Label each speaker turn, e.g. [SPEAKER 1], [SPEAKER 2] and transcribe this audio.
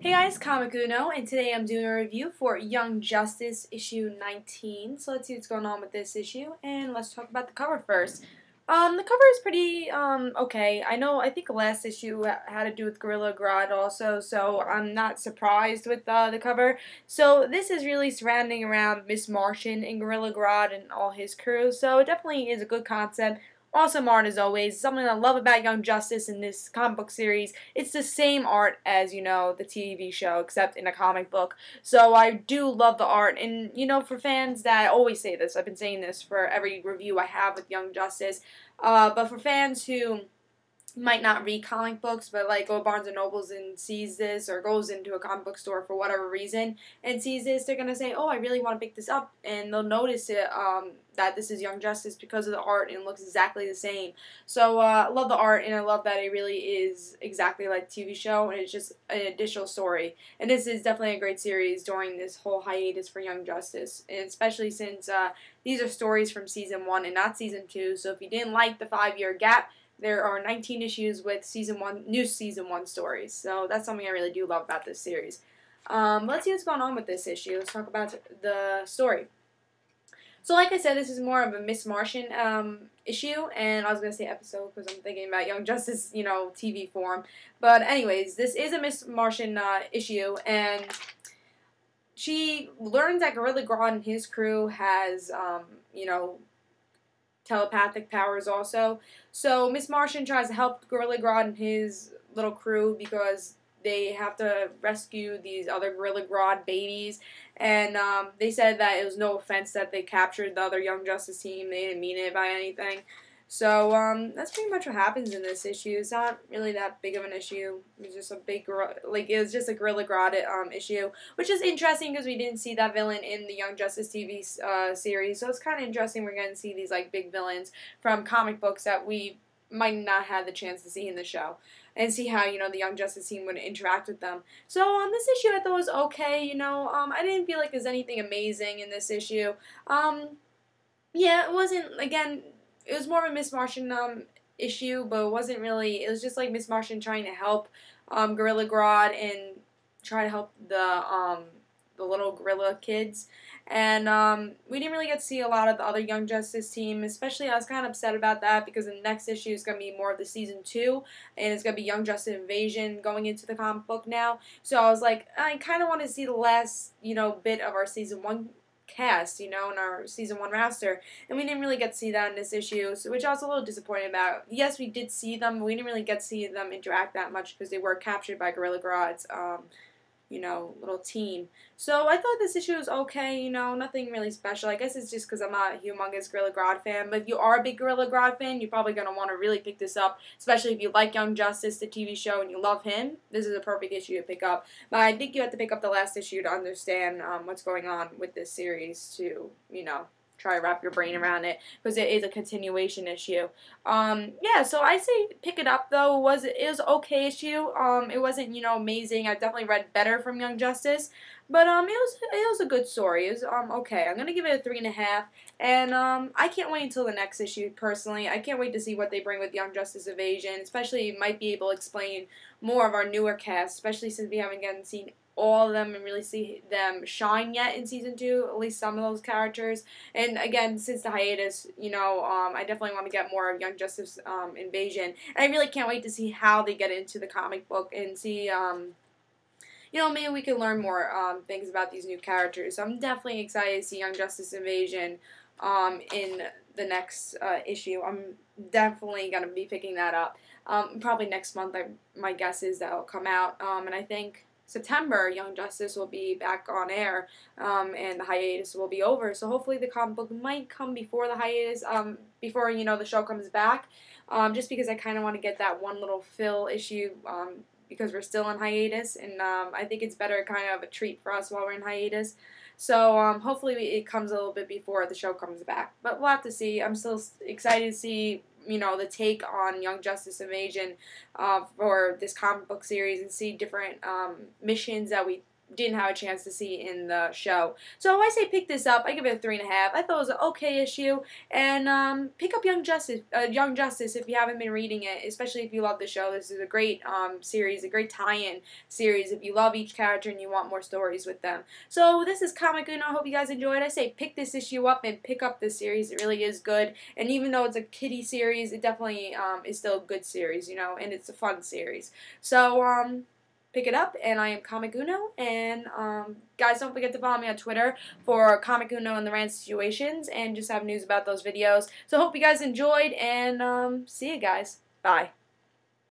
[SPEAKER 1] Hey guys, Comic Uno, and today I'm doing a review for Young Justice issue 19. So let's see what's going on with this issue, and let's talk about the cover first. The cover is pretty, okay. I think the last issue had to do with Gorilla Grodd also, so I'm not surprised with the cover. So this is really surrounding around Miss Martian and Gorilla Grodd and all his crew, so it definitely is a good concept. Awesome art as always. Something I love about Young Justice in this comic book series. It's the same art as, the TV show, except in a comic book. So I do love the art. And, for fans that I always say this, I've been saying this for every review I have with Young Justice. But for fans who might not read comic books, but like go to Barnes and Nobles and sees this, or goes into a comic book store for whatever reason and sees this, they're gonna say, "Oh, I really want to pick this up," and they'll notice it that this is Young Justice because of the art and it looks exactly the same. So I love the art, and I love that it really is exactly like the TV show, and it's just an additional story. And this is definitely a great series during this whole hiatus for Young Justice, and especially since these are stories from season 1 and not season 2. So if you didn't like the 5-year gap, there are 19 issues with new season 1 stories. So that's something I really do love about this series. Let's see what's going on with this issue. Let's talk about the story. So like I said, this is more of a Miss Martian issue, and I was going to say episode because I'm thinking about Young Justice, TV form. But anyways, this is a Miss Martian issue, and she learns that Gorilla Grodd and his crew has, telepathic powers also. So Miss Martian tries to help Gorilla Grodd and his little crew because they have to rescue these other Gorilla Grodd babies. And they said that it was no offense that they captured the other Young Justice team. They didn't mean it by anything. So that's pretty much what happens in this issue. It's not really that big of an issue. It's just a big, it was just a Gorilla Grodd issue, which is interesting because we didn't see that villain in the Young Justice TV series. So it's kind of interesting we're going to see these like big villains from comic books that we might not have the chance to see in the show, and see how the Young Justice team would interact with them. So this issue I thought was okay. I didn't feel like there's anything amazing in this issue. Yeah, it wasn't, again, it was more of a Miss Martian issue, but it wasn't really. It was just like Miss Martian trying to help Gorilla Grodd and try to help the little gorilla kids. And we didn't really get to see a lot of the other Young Justice team. Especially, I was kind of upset about that because the next issue is going to be more of the season 2, and it's going to be Young Justice Invasion going into the comic book now. So I was like, I kind of want to see the last bit of our season 1 cast, in our season 1 roster, and we didn't really get to see that in this issue, so, which I was a little disappointed about. Yes, we did see them, but we didn't really get to see them interact that much because they were captured by Gorilla Grodd's, little team. So I thought this issue was okay, nothing really special. I guess it's just because I'm not a humongous Gorilla Grodd fan, but if you are a big Gorilla Grodd fan, you're probably going to want to really pick this up, especially if you like Young Justice, the TV show, and you love him. This is a perfect issue to pick up. But I think you have to pick up the last issue to understand what's going on with this series to, try to wrap your brain around it, because it is a continuation issue. Yeah, so I say pick it up though. It was okay issue. It wasn't amazing. I've definitely read better from Young Justice, but it was a good story. It was okay. I'm gonna give it a 3.5, and I can't wait until the next issue. Personally, I can't wait to see what they bring with Young Justice Evasion. Especially, might be able to explain more of our newer cast, especially since we haven't seen all of them and really see them shine yet in season 2, at least some of those characters. And again, since the hiatus, I definitely want to get more of Young Justice Invasion, and I really can't wait to see how they get into the comic book and see maybe we can learn more things about these new characters. So I'm definitely excited to see Young Justice Invasion in the next issue. I'm definitely going to be picking that up. Probably next month, my guess is that will come out, and I think September, Young Justice will be back on air, and the hiatus will be over. So hopefully the comic book might come before the hiatus, before, the show comes back, just because I kind of want to get that one little fill issue, because we're still in hiatus, and I think it's better kind of a treat for us while we're in hiatus. So hopefully it comes a little bit before the show comes back. But we'll have to see. I'm still excited to see the take on Young Justice Invasion for this comic book series, and see different missions that we didn't have a chance to see in the show. So I say pick this up. I give it a 3.5. I thought it was an okay issue, and pick up Young Justice. Young Justice if you haven't been reading it, especially if you love the show. This is a great series, a great tie-in series. If you love each character and you want more stories with them. So this is Comic Uno. I hope you guys enjoyed. I say pick this issue up and pick up this series. It really is good, and even though it's a kiddie series, it definitely is still a good series, you know, and it's a fun series. So pick it up, and I am Comic Uno, and guys, don't forget to follow me on Twitter for Comic Uno and the Rand Situations, and just have news about those videos. So hope you guys enjoyed, and see you guys. Bye.